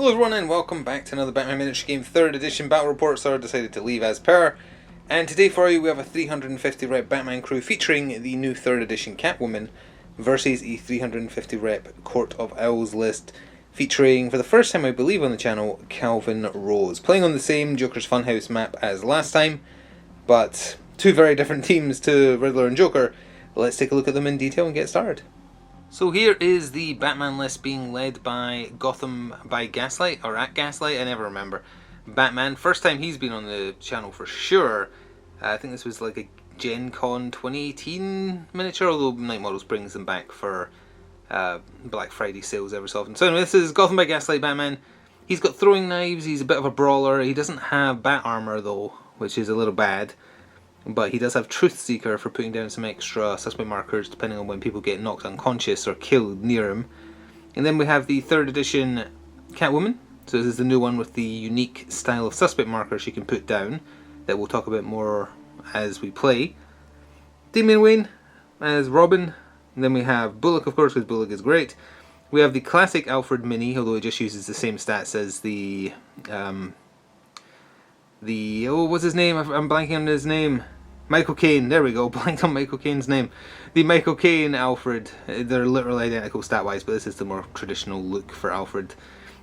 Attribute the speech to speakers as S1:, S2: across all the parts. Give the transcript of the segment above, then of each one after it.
S1: Hello everyone and welcome back to another Batman Miniature Game 3rd Edition Battle Report. So I decided to leave as per. And today for you we have a 350 rep Batman crew featuring the new 3rd Edition Catwoman versus a 350 rep Court of Owls list featuring, for the first time I believe on the channel, Calvin Rose. Playing on the same Joker's Funhouse map as last time, but two very different teams to Riddler and Joker. Let's take a look at them in detail and get started. So here is the Batman list being led by Gotham by Gaslight, or at Gaslight, I never remember. Batman, first time he's been on the channel for sure. I think this was like a Gen Con 2018 miniature, although Night Models brings them back for Black Friday sales every so often. So anyway, this is Gotham by Gaslight Batman. He's got throwing knives, he's a bit of a brawler. He doesn't have bat armor though, which is a little bad. But he does have Truth Seeker for putting down some extra suspect markers depending on when people get knocked unconscious or killed near him. And then we have the 3rd edition Catwoman. So this is the new one with the unique style of suspect markers you can put down that we'll talk about more as we play. Damian Wayne as Robin. And then we have Bullock, of course, because Bullock is great. We have the classic Alfred Mini, although it just uses the same stats as the what's his name? I'm blanking on his name. Michael Caine, there we go, blanked on Michael Caine's name. The Michael Caine Alfred, they're literally identical stat-wise, but this is the more traditional look for Alfred.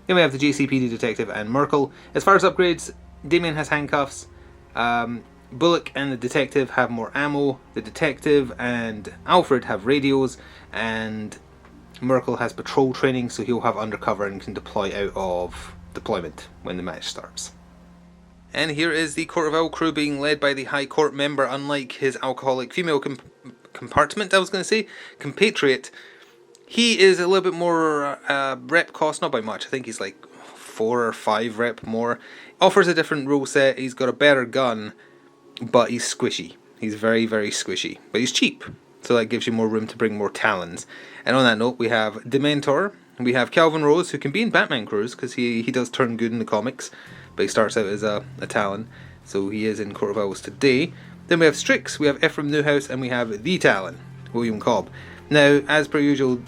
S1: Then we have the GCPD Detective and Merkel. As far as upgrades, Damian has handcuffs, Bullock and the Detective have more ammo, the Detective and Alfred have radios, and Merkel has patrol training, so he'll have undercover and can deploy out of deployment when the match starts. And here is the Court of Owl crew being led by the High Court member, unlike his alcoholic female compatriot, compatriot. He is a little bit more rep cost, not by much. I think he's like 4 or 5 rep more. Offers a different rule set. He's got a better gun, but he's squishy. He's very, very squishy. But he's cheap, so that gives you more room to bring more talons. And on that note, we have Dementor. We have Calvin Rose, who can be in Batman crews, because he does turn good in the comics. But he starts out as a Talon, so he is in Court of Owls today. Then we have Strix, we have Ephraim Newhouse, and we have the Talon, William Cobb. Now, as per usual,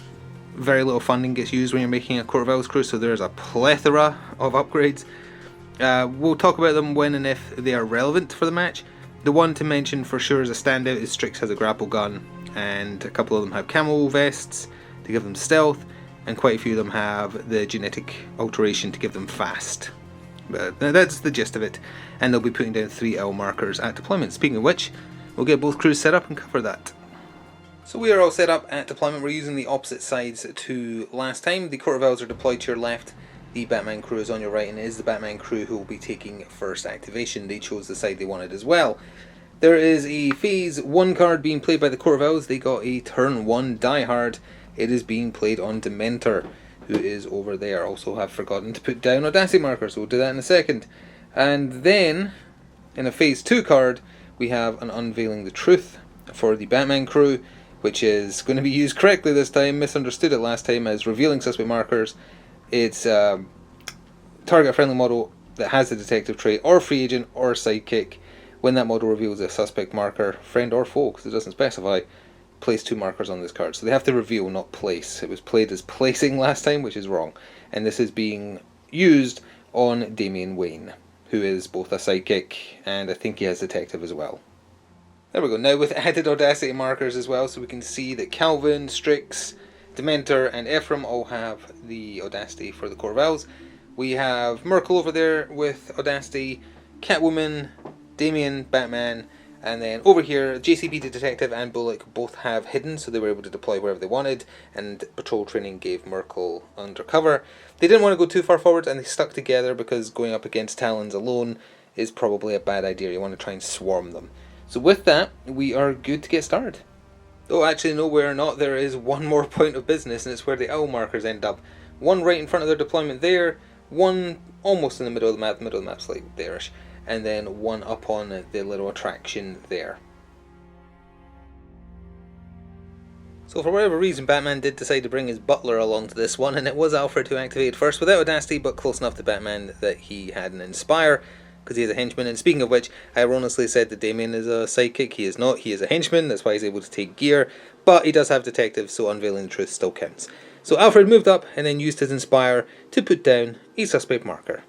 S1: very little funding gets used when you're making a Court of Owls crew, so there's a plethora of upgrades. We'll talk about them when and if they are relevant for the match. The one to mention for sure as a standout is Strix has a grapple gun, and a couple of them have camo vests to give them stealth, and quite a few of them have the genetic alteration to give them fast. But that's the gist of it, and they'll be putting down 3 L markers at deployment. Speaking of which, we'll get both crews set up and cover that. So we are all set up at deployment. We're using the opposite sides to last time. The Court of Owls are deployed to your left, the Batman crew is on your right, and it is the Batman crew who will be taking first activation. They chose the side they wanted as well. There is a Phase 1 card being played by the Court of Owls. They got a Turn 1 Die Hard. It is being played on Dementor, who is over there. Also have forgotten to put down Audacity markers, so we'll do that in a second. And then, in a Phase 2 card, we have an Unveiling the Truth for the Batman crew, which is going to be used correctly this time. Misunderstood it last time as revealing suspect markers. It's target a friendly model that has the detective trait, or free agent, or sidekick. When that model reveals a suspect marker, friend or foe, because it doesn't specify, place 2 markers on this card. So they have to reveal, not place. It was played as placing last time, which is wrong. And this is being used on Damian Wayne, who is both a sidekick and I think he has detective as well. There we go. Now with added Audacity markers as well, so we can see that Calvin, Strix, Dementor and Ephraim all have the Audacity for the Court of Owls. We have Merkel over there with Audacity, Catwoman, Damian, Batman, and then over here, GCPD Detective and Bullock both have hidden, so they were able to deploy wherever they wanted, and patrol training gave Merkel undercover. They didn't want to go too far forward, and they stuck together because going up against Talons alone is probably a bad idea. You want to try and swarm them. So with that, we are good to get started. Oh, actually, no, we're not. There is one more point of business, and it's where the owl markers end up. One right in front of their deployment there, one almost in the middle of the map. The middle of the map's like there-ish. And then one up on the little attraction there. So for whatever reason, Batman did decide to bring his butler along to this one, and it was Alfred who activated first without Audacity, but close enough to Batman that he had an Inspire, because he is a henchman. And speaking of which, I erroneously said that Damian is a sidekick. He is not. He is a henchman. That's why he's able to take gear, but he does have detective, so Unveiling the Truth still counts. So Alfred moved up and then used his Inspire to put down a suspect marker.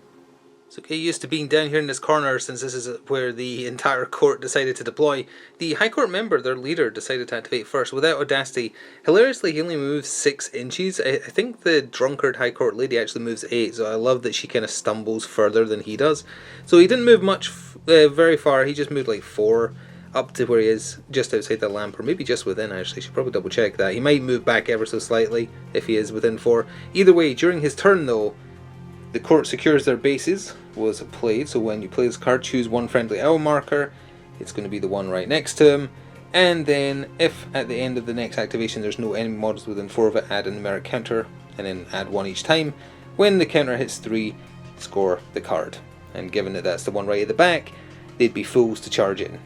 S1: So get used to being down here in this corner, since this is where the entire court decided to deploy. The High Court member, their leader, decided to activate first without Audacity. Hilariously, he only moves 6 inches. I think the drunkard High Court lady actually moves 8, so I love that she kind of stumbles further than he does. So he didn't move much, very far. He just moved like 4 up to where he is, just outside the lamp, or maybe just within. Actually, should probably double check that. He might move back ever so slightly if he is within 4. Either way, during his turn though, the court secures their bases was played. So when you play this card, choose one friendly owl marker. It's going to be the one right next to him. And then if at the end of the next activation there's no enemy models within 4 of it, add a numeric counter and then add 1 each time. When the counter hits 3, score the card. And given that that's the one right at the back, they'd be fools to charge in.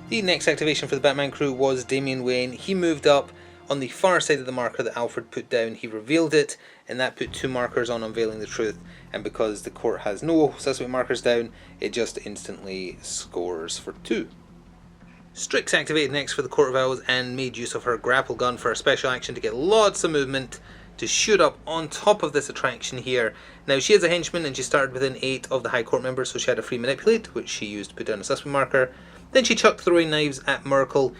S1: The next activation for the Batman crew was Damian Wayne. He moved up on the far side of the marker that Alfred put down. He revealed it, and that put 2 markers on Unveiling the Truth. And because the court has no suspect markers down, it just instantly scores for 2. Strix activated next for the Court of Owls and made use of her grapple gun for a special action to get lots of movement to shoot up on top of this attraction here. Now, she is a henchman and she started within 8 of the High Court members, so she had a free manipulate, which she used to put down a suspect marker. Then she chucked throwing knives at Merkel.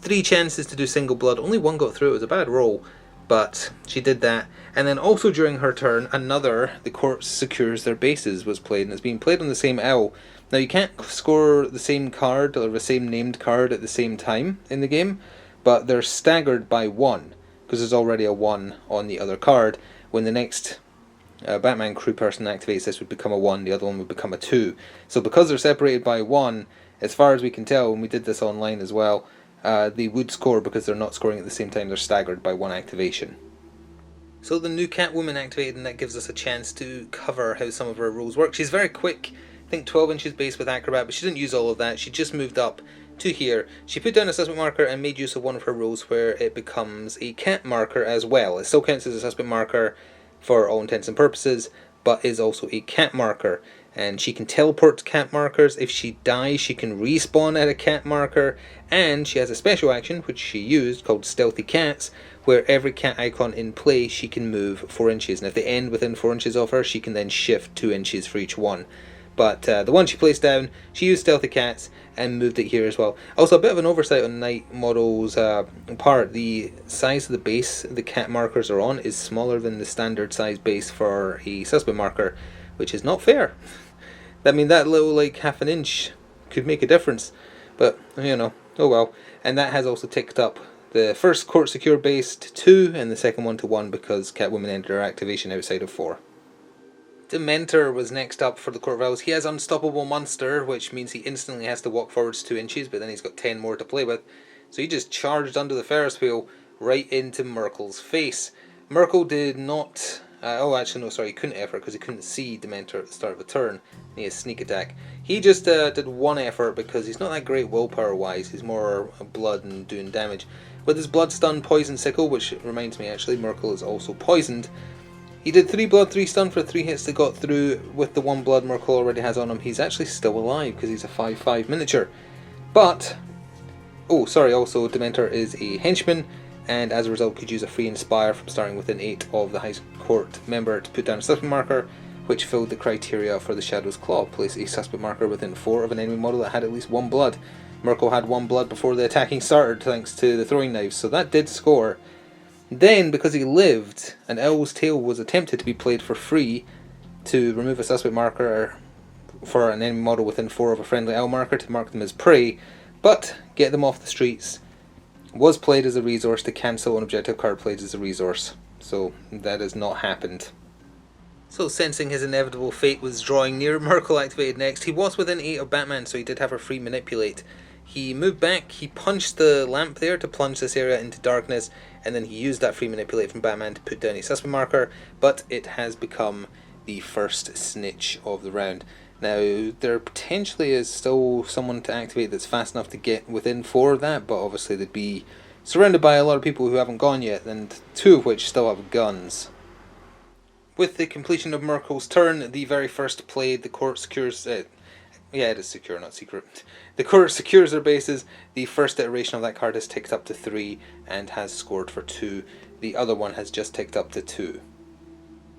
S1: 3 chances to do single blood, only 1 got through. It was a bad roll, but she did that. And then also during her turn, the court secures their bases was played, and it's being played on the same owl. Now, you can't score the same card or the same named card at the same time in the game, but they're staggered by 1 because there's already a 1 on the other card. When the next Batman crew person activates, this would become a 1, the other one would become a 2. So because they're separated by 1, as far as we can tell, and we did this online as well, they would score because they're not scoring at the same time. They're staggered by 1 activation. So the new Catwoman activated, and that gives us a chance to cover how some of her rules work. She's very quick, I think 12 inches base with Acrobat, but she didn't use all of that. She just moved up to here. She put down a suspect marker and made use of one of her rules where it becomes a cat marker as well. It still counts as a suspect marker for all intents and purposes, but is also a cat marker. And she can teleport to cat markers. If she dies, she can respawn at a cat marker. And she has a special action, which she used, called Stealthy Cats, where every cat icon in play she can move 4 inches. And if they end within 4 inches of her, she can then shift 2 inches for each one. But the one she placed down, she used Stealthy Cats and moved it here as well. Also, a bit of an oversight on Night Model's part. The size of the base the cat markers are on is smaller than the standard size base for a suspect marker, which is not fair. I mean, that little, like, half an inch could make a difference. But, you know, oh well. And that has also ticked up the first court secure base to 2 and the second one to 1 because Catwoman ended her activation outside of 4. Dementor was next up for the Court of Owls. He has Unstoppable Monster, which means he instantly has to walk forwards 2 inches, but then he's got 10 more to play with. So he just charged under the Ferris wheel right into Merkel's face. Merkel did not... he couldn't effort because he couldn't see Dementor at the start of a turn. And he has sneak attack. He just did 1 effort because he's not that great willpower wise. He's more blood and doing damage. With his blood stun, poison sickle, which reminds me actually, Merkel is also poisoned. He did 3 blood, 3 stun for 3 hits that got through. With the 1 blood Merkel already has on him, he's actually still alive because he's a 5/5 miniature. But, also Dementor is a henchman, and as a result could use a free Inspire from starting within 8 of the High Court member to put down a suspect marker, which filled the criteria for the Shadow's Claw. Place a suspect marker within 4 of an enemy model that had at least 1 blood. Merkel had 1 blood before the attacking started thanks to the throwing knives, so that did score. Then, because he lived, an Owl's Tail was attempted to be played for free to remove a suspect marker for an enemy model within 4 of a friendly owl marker to mark them as prey, but get them off the streets was played as a resource to cancel an objective card played as a resource. So that has not happened. So sensing his inevitable fate was drawing near, Merkel activated next. He was within 8 of Batman, so he did have a free manipulate. He moved back, he punched the lamp there to plunge this area into darkness, and then he used that free manipulate from Batman to put down a suspect marker, but it has become the first snitch of the round. Now, there potentially is still someone to activate that's fast enough to get within 4 of that, but obviously they'd be surrounded by a lot of people who haven't gone yet, and 2 of which still have guns. With the completion of Merkel's turn, the very first play, the court secures Yeah, it is secure, not secret. The court secures their bases. The first iteration of that card has ticked up to 3 and has scored for 2. The other one has just ticked up to 2.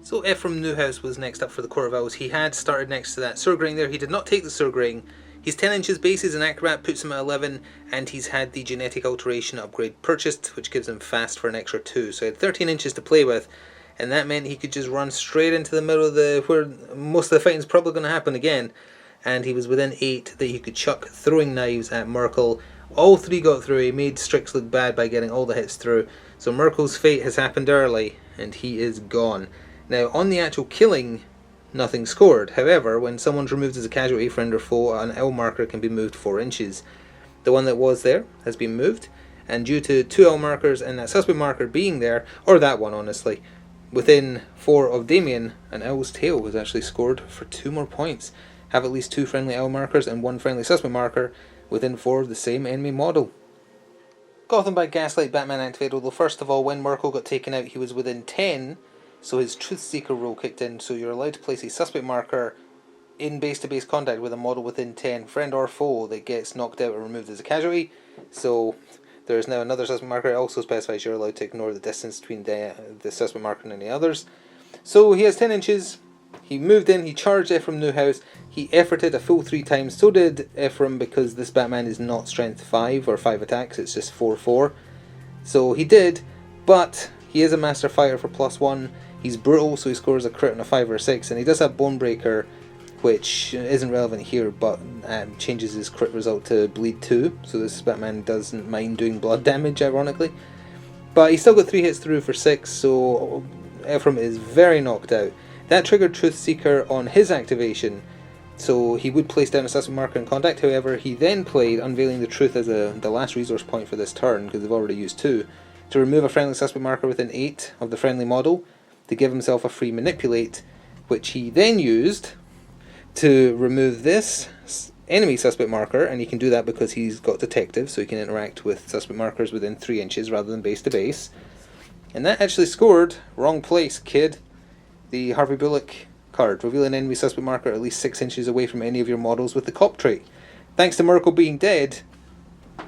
S1: So Ephraim Newhouse was next up for the Court of Owls. He had started next to that Surgring there. He did not take the Surgring. He's 10 inches base, he's an Acrobat, puts him at 11, and he's had the genetic alteration upgrade purchased, which gives him fast for an extra 2. So he had 13 inches to play with, and that meant he could just run straight into the middle of where most of the fighting's probably going to happen again. And he was within 8 that he could chuck throwing knives at Merkel. All 3 got through. He made Strix look bad by getting all the hits through. So Merkel's fate has happened early, and he is gone. Now, on the actual killing, nothing scored. However, when someone's removed as a casualty, friend or foe, an L marker can be moved 4 inches. The one that was there has been moved, and due to 2 L markers and that suspect marker being there, or that one honestly, within 4 of Damien, an L's tail was actually scored for 2 more points. Have at least 2 friendly L markers and 1 friendly suspect marker within 4 of the same enemy model. Gotham by Gaslight Batman activated, although first of all, when Merkel got taken out, he was within 10, so his Truth Seeker rule kicked in, so you're allowed to place a suspect marker in base-to-base contact with a model within 10, friend or foe, that gets knocked out or removed as a casualty. So there is now another suspect marker. It also specifies you're allowed to ignore the distance between the suspect marker and any others. So he has 10 inches. He moved in, he charged Ephraim Newhouse, he efforted a full 3 times, so did Ephraim, because this Batman is not strength 5 or 5 attacks, it's just 4/4. So he did, but he is a master fighter for +1, he's brutal, so he scores a crit on a 5 or 6, and he does have Bonebreaker, which isn't relevant here, but changes his crit result to bleed 2, so this Batman doesn't mind doing blood damage, ironically. But he still got 3 hits through for 6, so Ephraim is very knocked out. That triggered Truth Seeker on his activation, so he would place down a suspect marker in contact. However, he then played Unveiling the Truth as the last resource point for this turn, because they've already used 2, to remove a friendly suspect marker within 8 of the friendly model, to give himself a free Manipulate, which he then used to remove this enemy suspect marker, and he can do that because he's got Detective, so he can interact with suspect markers within 3 inches rather than base to base. And that actually scored, wrong place, kid, the Harvey Bullock card. Reveal an enemy suspect marker at least 6 inches away from any of your models with the cop trait. Thanks to Merkel being dead,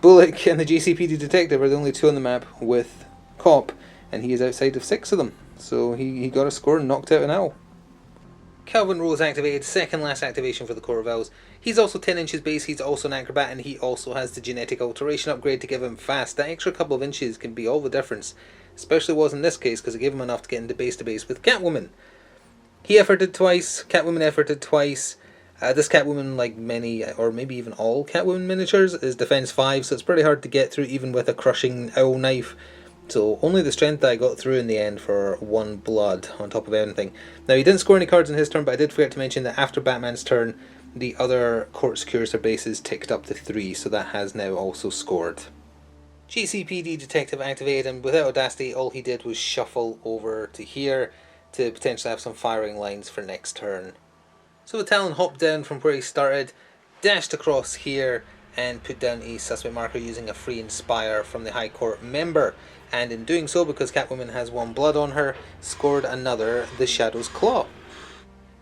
S1: Bullock and the GCPD detective are the only 2 on the map with cop, and he is outside of 6 of them. So he got a score and knocked out an owl. Calvin Rose activated, second last activation for the Court of Owls. He's also 10 inches base, he's also an acrobat, and he also has the genetic alteration upgrade to give him fast. That extra couple of inches can be all the difference. Especially was in this case, because it gave him enough to get into base-to-base with Catwoman. He efforted twice, Catwoman efforted twice. This Catwoman, like many, or maybe even all Catwoman miniatures, is defense 5, so it's pretty hard to get through even with a crushing owl knife. So only the strength that I got through in the end for 1 blood on top of everything. Now he didn't score any cards in his turn, but I did forget to mention that after Batman's turn, the other court secures their bases ticked up to 3, so that has now also scored. GCPD detective activated, and without Audacity, all he did was shuffle over to here to potentially have some firing lines for next turn. So the Talon hopped down from where he started, dashed across here, and put down a suspect marker using a free Inspire from the High Court member. And in doing so, because Catwoman has 1 blood on her, scored another The Shadow's Claw.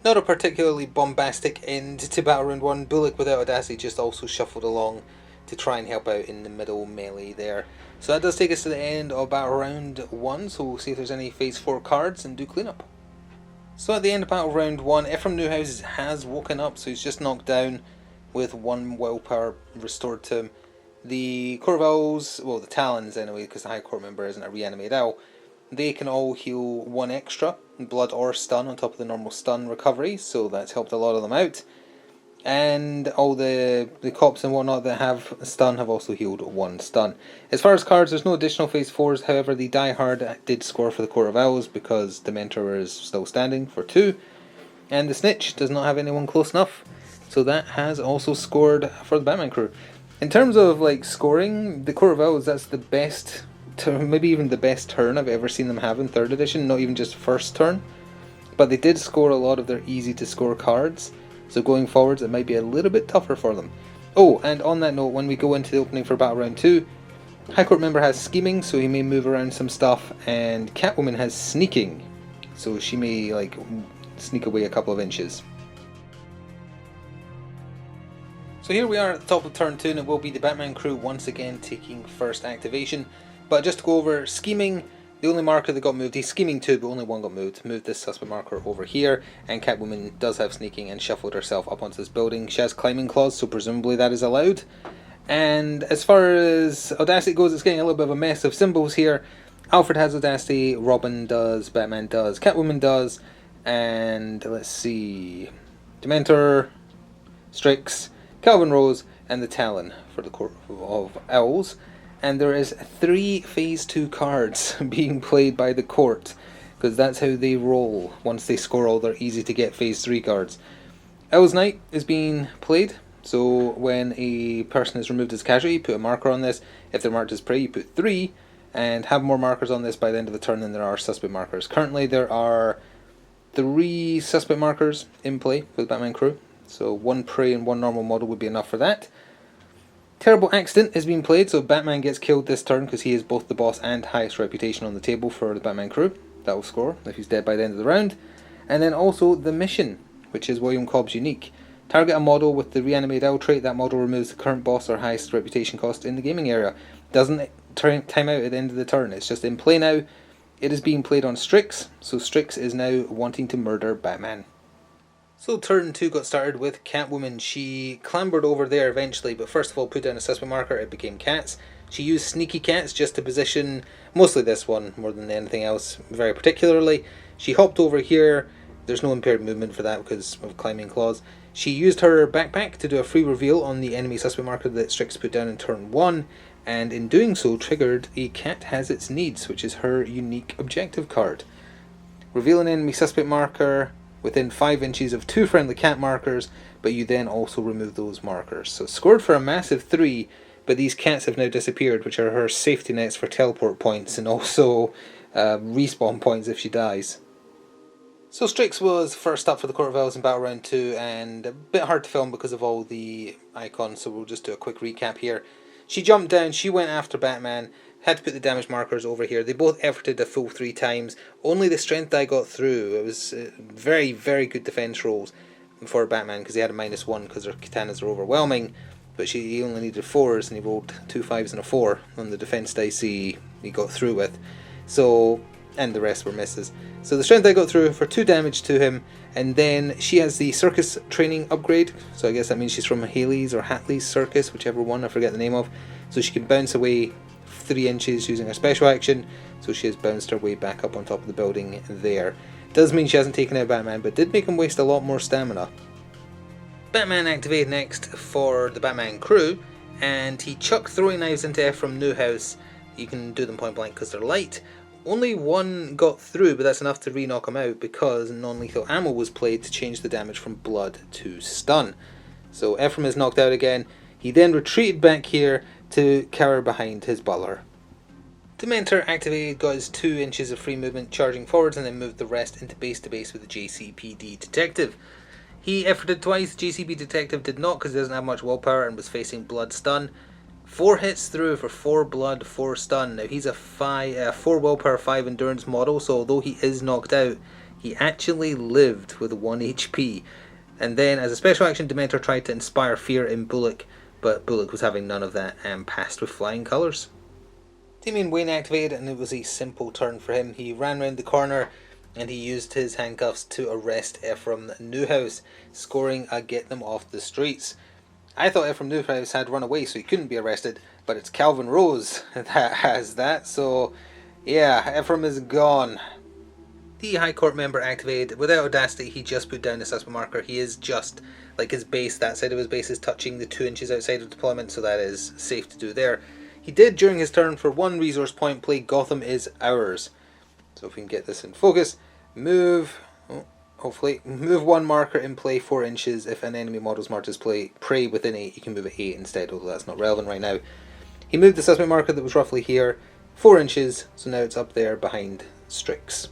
S1: Not a particularly bombastic end to Battle Round 1. Bullock without Audacity just also shuffled along to try and help out in the middle melee there. So that does take us to the end of Battle Round 1, so we'll see if there's any Phase 4 cards and do cleanup. So at the end of Battle Round 1, Ephraim Newhouse has woken up, so he's just knocked down with 1 willpower restored to him. The Court of Owls, well the Talons anyway, because the High Court member isn't a reanimated owl, they can all heal 1 extra, blood or stun on top of the normal stun recovery, so that's helped a lot of them out. And all the cops and whatnot that have stun have also healed 1 stun. As far as cards, there's no additional Phase 4s, however the Die Hard did score for the Court of Owls because the Mentor is still standing for 2, and the Snitch does not have anyone close enough, so that has also scored for the Batman crew. In terms of like scoring, the Court of Owls, that's the best, maybe even the best turn I've ever seen them have in 3rd edition, not even just first turn, but they did score a lot of their easy to score cards. So going forwards, it might be a little bit tougher for them. Oh, and on that note, when we go into the opening for Battle Round 2, High Court member has Scheming, so he may move around some stuff, and Catwoman has Sneaking, so she may like sneak away a couple of inches. So here we are at the top of turn 2, and it will be the Batman crew once again taking first activation. But just to go over scheming, the only marker that got moved, he's scheming 2 but only one got moved. Moved this suspect marker over here, and Catwoman does have sneaking and shuffled herself up onto this building. She has climbing claws, so presumably that is allowed. And as far as Audacity goes, it's getting a little bit of a mess of symbols here. Alfred has Audacity, Robin does, Batman does, Catwoman does, and let's see, Dementor, Strix, Calvin Rose, and the Talon for the Court of Owls. And there is 3 Phase 2 cards being played by the court, because that's how they roll once they score all their easy to get Phase 3 cards. Owl's Night is being played, so when a person is removed as casualty, you put a marker on this. If they're marked as prey, you put 3, and have more markers on this by the end of the turn than there are suspect markers. Currently there are 3 suspect markers in play for the Batman crew. So 1 prey and 1 normal model would be enough for that. Terrible Accident is being played, so Batman gets killed this turn because he is both the boss and highest reputation on the table for the Batman crew. That will score if he's dead by the end of the round. And then also the Mission, which is William Cobb's unique. Target a model with the reanimated L trait. That model removes the current boss or highest reputation cost in the gaming area. Doesn't time out at the end of the turn, it's just in play now. It is being played on Strix, so Strix is now wanting to murder Batman. So turn 2 got started with Catwoman. She clambered over there eventually, but first of all put down a suspect marker, it became cats. She used sneaky cats just to position, mostly this one more than anything else very particularly. She hopped over here, there's no impaired movement for that because of climbing claws. She used her backpack to do a free reveal on the enemy suspect marker that Strix put down in turn 1, and in doing so triggered a Cat Has Its Needs, which is her unique objective card. Reveal an enemy suspect marker within 5 inches of 2 friendly cat markers, but you then also remove those markers. So scored for a massive 3, but these cats have now disappeared, which are her safety nets for teleport points and also respawn points if she dies. So Strix was first up for the Court of Owls in Battle Round 2, and a bit hard to film because of all the icons, so we'll just do a quick recap here. She jumped down, she went after Batman, had to put the damage markers over here. They both efforted a full 3 times. Only the strength die got through. It was very, very good defense rolls for Batman because he had a -1 because her katanas are overwhelming. But he only needed 4s and he rolled 2 5s and a 4 on the defense dice he got through with. So, and the rest were misses. So the strength die got through for 2 damage to him, and then she has the circus training upgrade. So I guess that means she's from Haley's or Hatley's circus, whichever one, I forget the name of. So she can bounce away 3 inches using her special action, so she has bounced her way back up on top of the building there. Does mean she hasn't taken out Batman, but did make him waste a lot more stamina. Batman activated next for the Batman crew, and he chucked throwing knives into Ephraim Newhouse. You can do them point blank because they're light. Only 1 got through, but that's enough to re-knock him out because non-lethal ammo was played to change the damage from blood to stun. So Ephraim is knocked out again. He then retreated back here to cower behind his butler. Dementor activated, got his 2 inches of free movement charging forwards, and then moved the rest into base to base with the GCPD detective. He efforted twice. GCPD detective did not because he doesn't have much willpower and was facing blood stun. 4 hits through for 4 blood, 4 stun. Now he's a 4 willpower, 5 endurance model, so although he is knocked out, he actually lived with 1 HP. And then as a special action, Dementor tried to inspire fear in Bullock, but Bullock was having none of that and passed with flying colours. Damian Wayne activated, and it was a simple turn for him. He ran round the corner and he used his handcuffs to arrest Ephraim Newhouse, scoring a get them off the streets. I thought Ephraim Newhouse had run away so he couldn't be arrested, but it's Calvin Rose that has that, so yeah, Ephraim is gone. The High Court member activated. Without Audacity, he just put down the suspect marker. He is just, like his base, that side of his base is touching the 2 inches outside of deployment, so that is safe to do there. He did, during his turn, for 1 resource point, play Gotham is Ours. So if we can get this in focus, move 1 marker in play 4 inches. If an enemy model's marked as prey within 8, you can move it 8 instead, although that's not relevant right now. He moved the suspect marker that was roughly here 4 inches, so now it's up there behind Strix.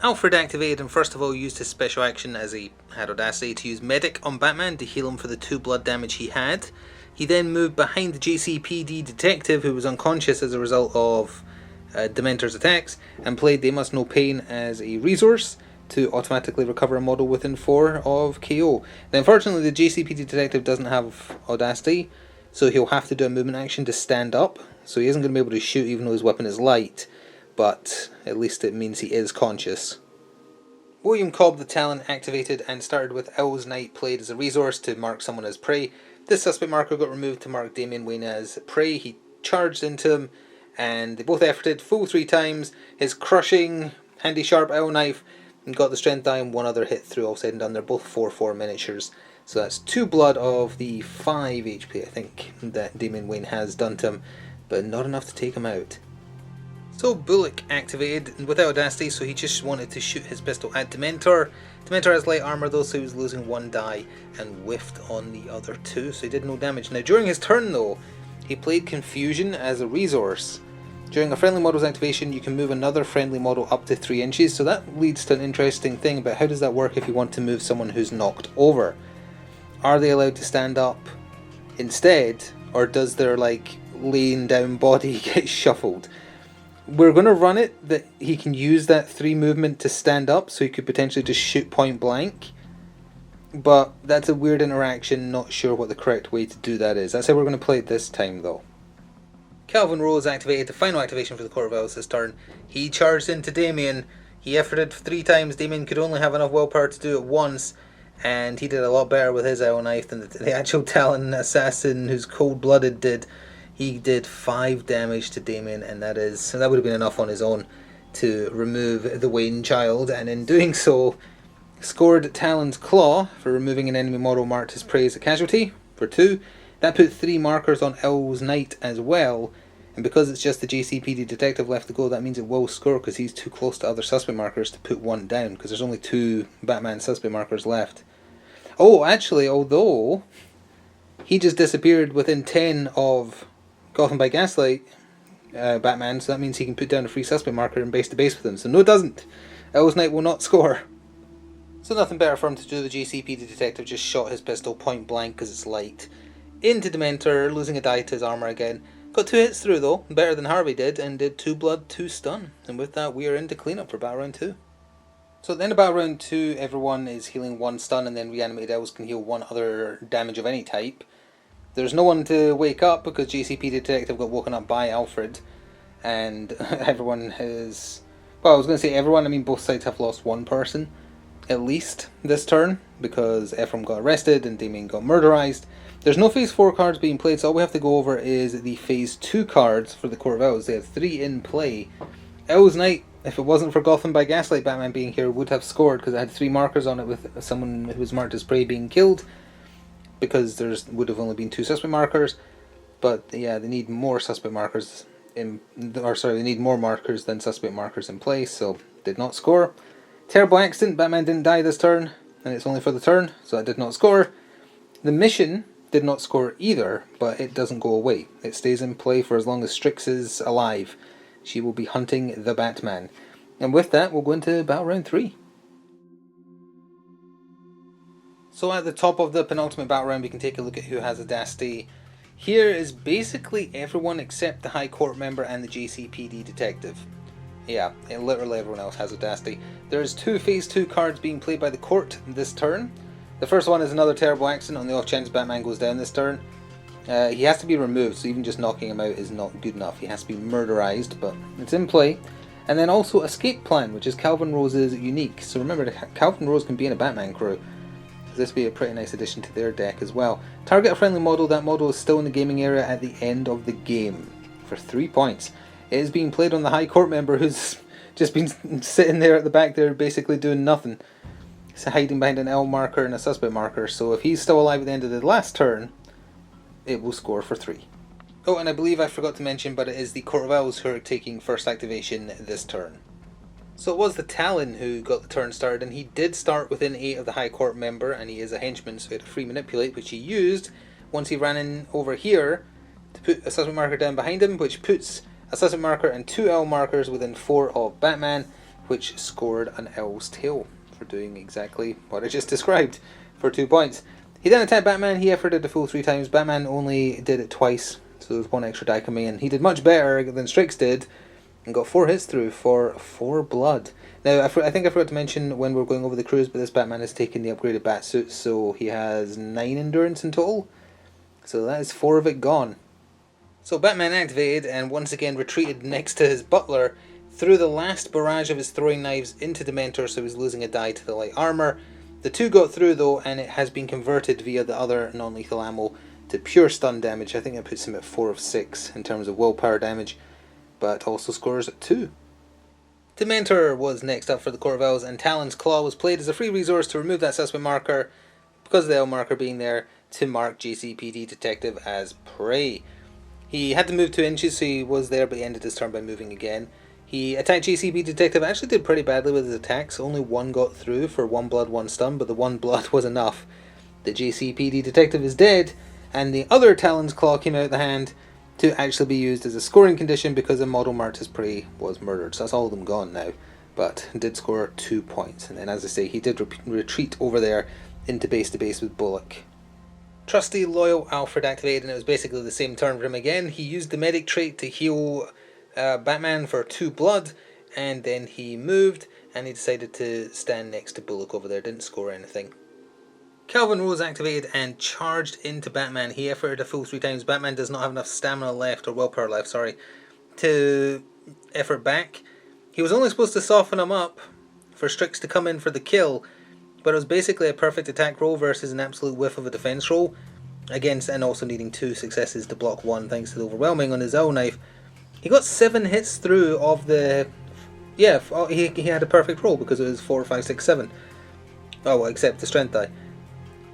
S1: Alfred activated and first of all used his special action as he had Audacity to use Medic on Batman to heal him for the 2 blood damage he had. He then moved behind the GCPD detective who was unconscious as a result of Dementor's attacks and played They Must Know Pain as a resource. to automatically recover a model within 4 of KO. Now, unfortunately, the GCPD detective doesn't have Audacity, so he'll have to do a movement action to stand up. So he isn't going to be able to shoot even though his weapon is light, but at least it means he is conscious. William Cobb the Talon activated and started with Owl's Knight played as a resource to mark someone as prey. This suspect marker got removed to mark Damian Wayne as prey. He charged into him and they both efforted full 3 times. His crushing, handy sharp owl knife and got the strength die and one other hit through, all said and done. They're both 4/4 miniatures. So that's 2 blood of the 5 HP I think that Damian Wayne has done to him, but not enough to take him out. So Bullock activated without Audacity, so he just wanted to shoot his pistol at Dementor. Dementor has light armor though, so he was losing 1 die and whiffed on the other 2, so he did no damage. Now during his turn though, he played Confusion as a resource. During a friendly model's activation, you can move another friendly model up to 3 inches, so that leads to an interesting thing about how does that work if you want to move someone who's knocked over. Are they allowed to stand up instead, or does their laying down body get shuffled? We're going to run it that he can use that 3 movement to stand up, so he could potentially just shoot point blank. But that's a weird interaction, not sure what the correct way to do that is. That's how we're going to play it this time though. Calvin Rose activated the final activation for the Court of Owls this turn. He charged into Damien. He efforted 3 times. Damien could only have enough willpower to do it once, and he did a lot better with his owl knife than the actual Talon assassin who's cold-blooded did. He did 5 damage to Damien, and that would have been enough on his own to remove the Wayne child, and in doing so scored Talon's Claw for removing an enemy model marked as prey as a casualty for 2. That put 3 markers on Owl's Knight as well, and because it's just the GCPD detective left to go, that means it will score because he's too close to other suspect markers to put 1 down, because there's only 2 Batman suspect markers left. Oh, actually, although he just disappeared within 10 of Gotham by Gaslight Batman, so that means he can put down a free suspect marker and base to base with him. So no, it doesn't. Owl's Knight will not score. So nothing better for him to do. The GCPD detective just shot his pistol point blank because it's light into Dementor, losing a die to his armor again. Got 2 hits through though, better than Harvey did, and did 2 blood, 2 stun. And with that, we are into cleanup for Battle Round 2. So at the end of Battle Round 2, everyone is healing 1 stun, and then reanimated elves can heal 1 other damage of any type. There's no one to wake up because GCPD detective got woken up by Alfred, and everyone has... Well, I was going to say everyone, I mean both sides have lost 1 person, at least, this turn, because Ephraim got arrested and Damien got murderized. There's no Phase 4 cards being played, so all we have to go over is the Phase 2 cards for the Court of Owls. They have 3 in play. Owl's Knight, if it wasn't for Gotham by Gaslight Batman being here, would have scored because it had 3 markers on it with someone who was marked as prey being killed, because there would have only been 2 suspect markers. But yeah, they need more suspect markers they need more markers than suspect markers in place, so did not score. Terrible accident, Batman didn't die this turn, and it's only for the turn, so that did not score. The mission did not score either, but it doesn't go away. It stays in play for as long as Strix is alive. She will be hunting the Batman. And with that, we'll go into Battle Round 3. So at the top of the penultimate battle round, we can take a look at who has Audacity. Here is basically everyone except the High Court member and the GCPD detective. Yeah, literally everyone else has Audacity. There's 2 Phase 2 cards being played by the court this turn. The first one is another terrible accident on the off chance Batman goes down this turn. He has to be removed, so even just knocking him out is not good enough. He has to be murderized, but it's in play. And then also Escape Plan, which is Calvin Rose's unique. So remember, Calvin Rose can be in a Batman crew. This would be a pretty nice addition to their deck as well. Target a friendly model. That model is still in the gaming area at the end of the game for 3 points. It is being played on the High Court member who's just been sitting there at the back there basically doing nothing. He's hiding behind an L marker and a suspect marker, so if he's still alive at the end of the last turn, it will score for 3. Oh, and I believe I forgot to mention, but it is the Court of Owls who are taking first activation this turn. So it was the Talon who got the turn started, and he did start within 8 of the High Court member, and he is a henchman, so he had a free manipulate, which he used once he ran in over here to put a suspect marker down behind him, which puts a suspect marker and 2 L markers within 4 of Batman, which scored an L's tail for doing exactly what I just described for 2 points. He then attacked Batman. He efforted the full 3 times. Batman only did it twice, so there was 1 extra die coming in. He did much better than Strix did, and got 4 hits through for 4 blood. Now, I think I forgot to mention when we were going over the crews, but this Batman has taken the upgraded Batsuit, so he has 9 endurance in total. So that is 4 of it gone. So Batman activated and once again retreated next to his butler, threw the last barrage of his throwing knives into Dementor, so he's losing a die to the light armor. The 2 got through though, and it has been converted via the other non-lethal ammo to pure stun damage. I think that puts him at 4 of 6 in terms of willpower damage, but also scores at 2. Dementor was next up for the Court of Owls, and Talon's Claw was played as a free resource to remove that suspect marker, because of the L marker being there, to mark GCPD Detective as prey. He had to move 2 inches, so he was there, but he ended his turn by moving again. He attacked GCPD Detective, actually did pretty badly with his attacks. Only 1 got through for 1 blood, 1 stun, but the 1 blood was enough. The GCPD Detective is dead, and the other Talon's Claw came out of the hand to actually be used as a scoring condition because the model marked as prey was murdered. So that's all of them gone now, but did score 2 points. And then, as I say, he did retreat over there into base-to-base with Bullock. Trusty, loyal Alfred activated, and it was basically the same turn for him again. He used the medic trait to heal Batman for 2 blood, and then he moved, and he decided to stand next to Bullock over there. Didn't score anything. Calvin Rose activated and charged into Batman. He efforted a full 3 times. Batman does not have enough stamina left, or willpower left, sorry, to effort back. He was only supposed to soften him up for Strix to come in for the kill, but it was basically a perfect attack roll versus an absolute whiff of a defense roll, against, and also needing 2 successes to block 1 thanks to the overwhelming on his owl knife. He got 7 hits through of the... Yeah, he had a perfect roll because it was 4, 5, 6, 7. Oh, well, except the strength die.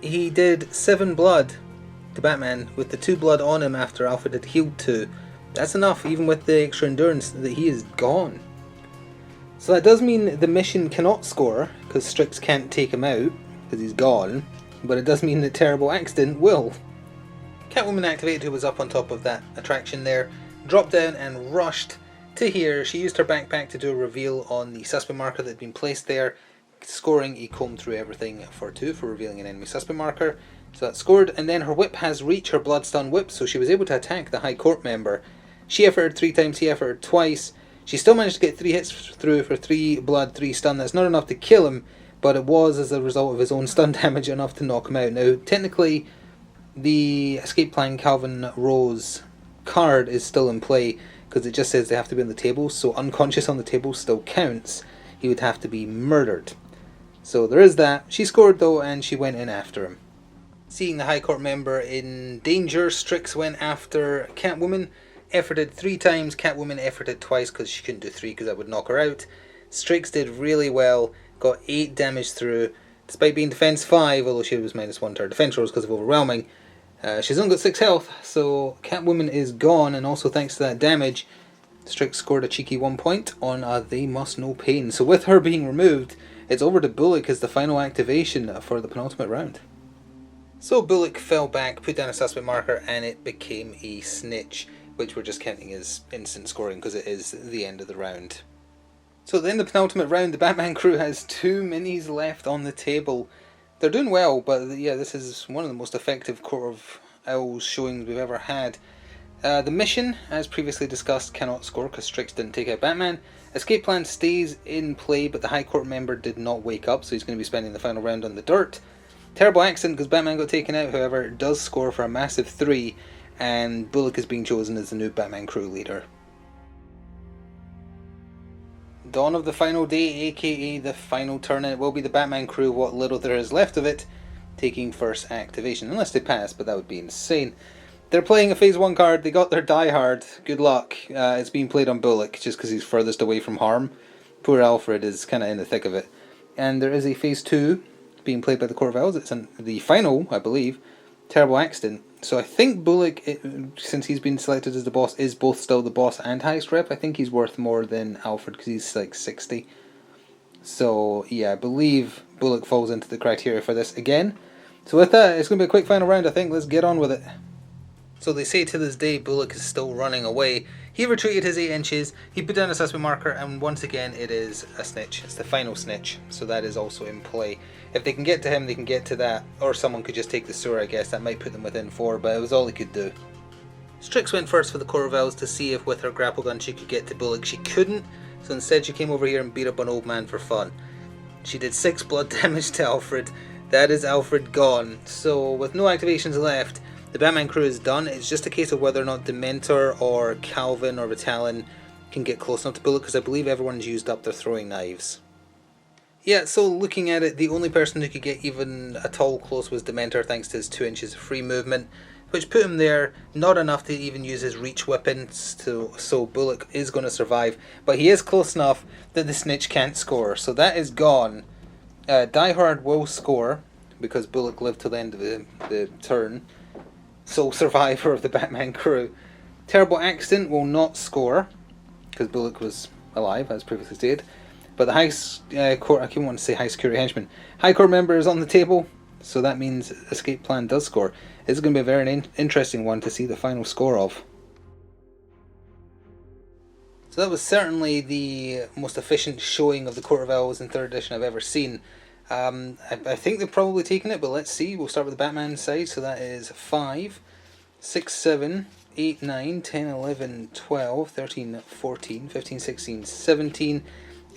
S1: He did 7 blood to Batman with the 2 blood on him after Alfred had healed 2. That's enough, even with the extra endurance, that he is gone. So that does mean the mission cannot score, because Strix can't take him out, because he's gone, but it does mean that Terrible Accident will. Catwoman activated, who was up on top of that attraction there, dropped down and rushed to here. She used her backpack to do a reveal on the suspect marker that had been placed there, scoring a comb through everything for 2 for revealing an enemy suspect marker. So that scored, and then her whip has reach, her blood stun whip, so she was able to attack the High Court member. She efforted 3 times, he efforted twice. She still managed to get 3 hits through for 3 blood, 3 stun. That's not enough to kill him, but it was, as a result of his own stun damage, enough to knock him out. Now, technically, the escape plan Calvin Rose card is still in play, because it just says they have to be on the table, so unconscious on the table still counts. He would have to be murdered. So there is that. She scored though, and she went in after him. Seeing the High Court member in danger, Strix went after Catwoman. Efforted 3 times, Catwoman efforted twice because she couldn't do 3 because that would knock her out. Strix did really well, got 8 damage through, despite being defense 5, although she was -1 to her defense rolls because of overwhelming. She's only got 6 health, so Catwoman is gone, and also thanks to that damage, Strix scored a cheeky 1 point on They Must Know Pain. So with her being removed, it's over to Bullock as the final activation for the penultimate round. So Bullock fell back, put down a suspect marker, and it became a snitch, which we're just counting as instant scoring because it is the end of the round. So then the penultimate round, the Batman crew has 2 minis left on the table. They're doing well, but yeah, this is one of the most effective Court of Owls showings we've ever had. The mission, as previously discussed, cannot score because Strix didn't take out Batman. Escape plan stays in play, but the High Court member did not wake up, so he's going to be spending the final round on the dirt. Terrible Accident, because Batman got taken out, however, does score for a massive 3, and Bullock is being chosen as the new Batman crew leader. Dawn of the final day, aka the final turn, and it will be the Batman crew, what little there is left of it, taking first activation, unless they pass, but that would be insane. They're playing a phase 1 card, they got their Die Hard, good luck. It's being played on Bullock, just because he's furthest away from harm. Poor Alfred is kind of in the thick of it. And there is a phase 2 being played by the Court of Owls. It's the final, I believe, Terrible Accident. So I think Bullock, since he's been selected as the boss, is both still the boss and highest rep. I think he's worth more than Alfred because he's like 60. So yeah, I believe Bullock falls into the criteria for this again. So with that, it's going to be a quick final round, I think. Let's get on with it. So they say to this day Bullock is still running away. He retreated his 8 inches, he put down a suspect marker, and once again it is a snitch. It's the final snitch, so that is also in play. If they can get to him, they can get to that, or someone could just take the sewer, I guess. That might put them within 4, but it was all he could do. Strix went first for the Court of Owls to see if with her grapple gun she could get to Bullock. She couldn't, so instead she came over here and beat up an old man for fun. She did 6 blood damage to Alfred. That is Alfred gone. So with no activations left, the Batman crew is done. It's just a case of whether or not Dementor or Calvin or Battalion can get close enough to Bullock, because I believe everyone's used up their throwing knives. Yeah, so looking at it, the only person who could get even at all close was Dementor, thanks to his 2 inches of free movement, which put him there, not enough to even use his reach weapons, so Bullock is going to survive. But he is close enough that the Snitch can't score, so that is gone. Die Hard will score, because Bullock lived till the end of the turn. Sole survivor of the Batman crew. Terrible Accident will not score, because Bullock was alive, as previously stated. But the High Court, I keep wanting to say High Security Henchman. High Court member is on the table, so that means Escape Plan does score. It's going to be a very interesting one to see the final score of. So that was certainly the most efficient showing of the Court of Owls in 3rd edition I've ever seen. I think they've probably taken it, but let's see. We'll start with the Batman side, so that is 5, 6, 7, 8, 9, 10, 11, 12, 13, 14, 15, 16, 17,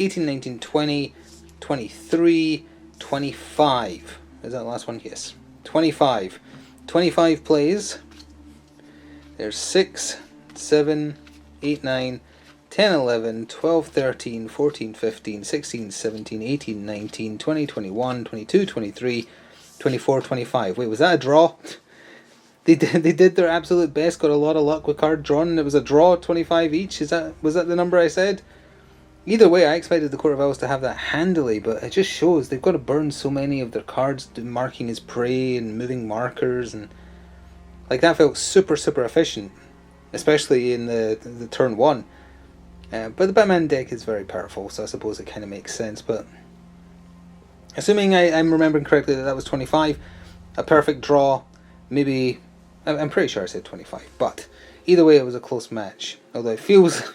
S1: 18, 19, 20, 23, 25. Is that the last one? Yes. 25. 25 plays. There's 6, 7, 8, 9, 10, 11, 12, 13, 14, 15, 16, 17, 18, 19, 20, 21, 22, 23, 24, 25. Wait, was that a draw? They did their absolute best, got a lot of luck with card drawn, and it was a draw, 25 each. Was that the number I said? Either way, I expected the Court of Owls to have that handily, but it just shows they've got to burn so many of their cards, marking his prey and moving markers, and like that felt super efficient, especially in the turn 1. But the Batman deck is very powerful, so I suppose it kind of makes sense. But assuming I'm remembering correctly that was 25, a perfect draw, maybe, I'm pretty sure I said 25, but either way it was a close match, although it feels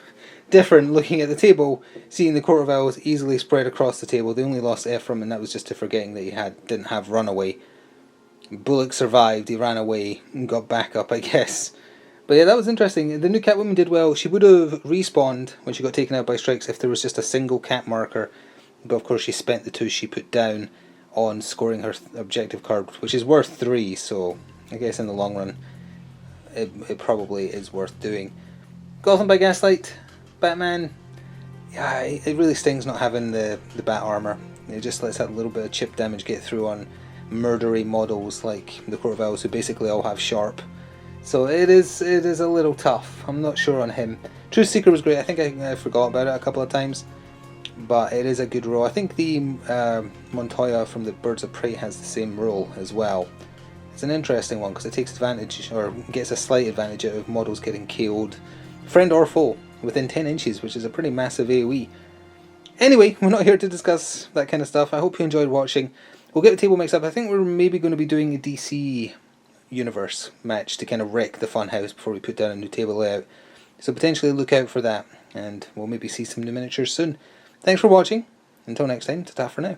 S1: different looking at the table, seeing the Court of Owls easily spread across the table. They only lost Ephraim, and that was just to forgetting that he didn't have Runaway. Bullock survived, he ran away and got back up, I guess. But yeah, that was interesting. The new Catwoman did well. She would have respawned when she got taken out by Strikes if there was just a single cat marker, but of course she spent the 2 she put down on scoring her objective card, which is worth 3, so I guess in the long run it probably is worth doing. Gotham by Gaslight, Batman, yeah, it really stings not having the bat armor. It just lets that little bit of chip damage get through on murdery models like the Court of Owls, who basically all have sharp. So it is a little tough. I'm not sure on him. Truth Seeker was great. I think I forgot about it a couple of times, but it is a good role. I think the Montoya from the Birds of Prey has the same role as well. It's an interesting one because it takes advantage, or gets a slight advantage out of models getting killed, friend or foe, within 10 inches, which is a pretty massive AoE. Anyway, we're not here to discuss that kind of stuff. I hope you enjoyed watching. We'll get the table mixed up. I think we're maybe going to be doing a DC Universe match to kind of wreck the funhouse before we put down a new table layout. So potentially look out for that, and we'll maybe see some new miniatures soon. Thanks for watching. Until next time, ta-ta for now.